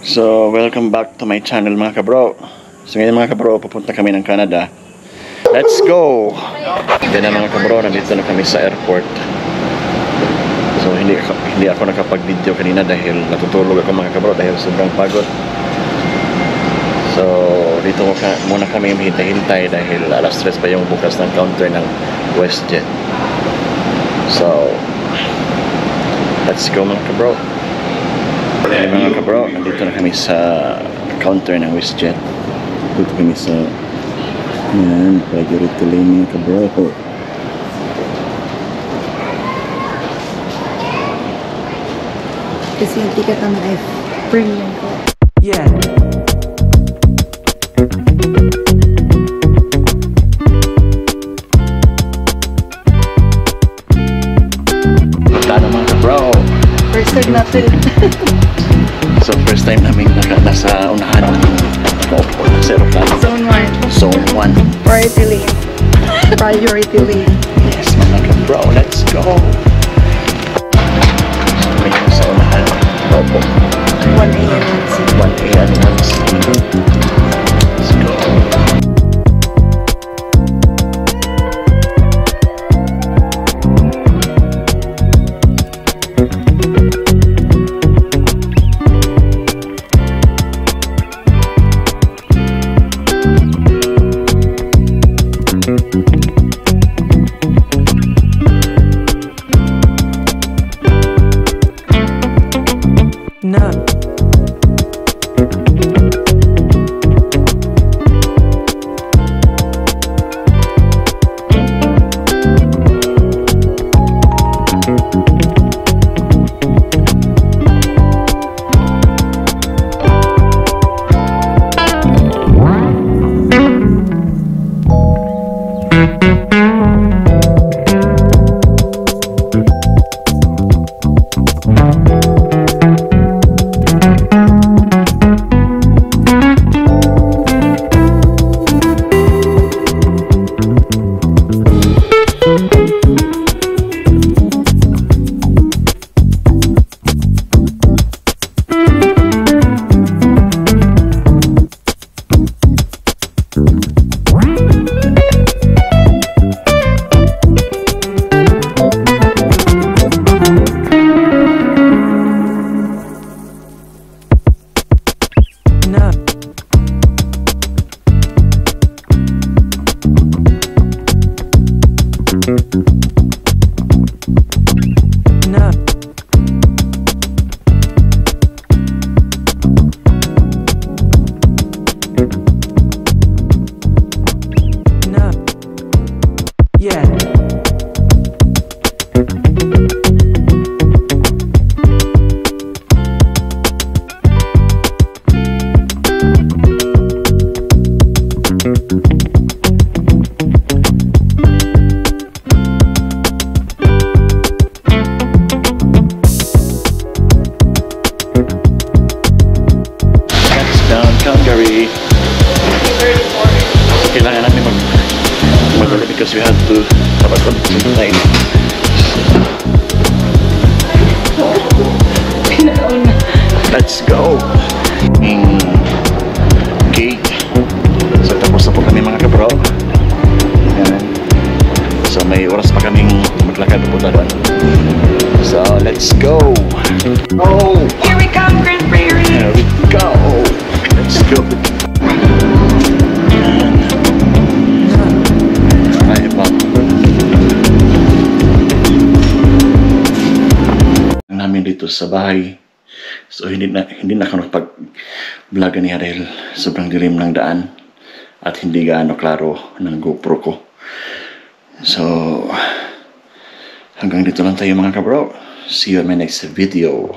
So, welcome back to my channel mga kabro. So ngayon mga kabro, pupunta kami ng Canada. Let's go! Yan na mga kabro, nandito na kami sa airport. So hindi ako nakapag-video kanina dahil natutulog ako mga kabro dahil sobrang pagod. So dito muna kami hintay-hintay dahil alas 3 pa yung bukas ng counter ng WestJet. So let's go mga kabro. Okay, mga kabro, nandito na kami sa counter ng WestJet. Dito kami sa yan, priority lane mga kabro. Kasi yung ticket naman ay premium ko. Yeah. Punta na mga kabro. First time natin. So first time namin nasa unahan ng nakaupo na sa aeroplano. Zone 1. Zone 1. Priority lane. Priority lane. Yes mga kabro, let's go! So may sa unahan. Nakaupo. 1 a.m. 1 a.m. Let's go! No. Calgary. Kailangan namin magdala because we have to have a constant time. Let's go! Gate. So tapos na po kami mga kabro. So may oras pa kaming maglakad po doon. So let's go! Oh! Here we come, Grand Prairie! Here we go! Let's go! Ay, pa. Namin dito sa bahay. So hindi na ako nakapag-vlog niya dahil sobrang dilim ng daan at hindi gaano klaro ng GoPro ko. So hanggang dito lang tayo mga kabro. See you in my next video.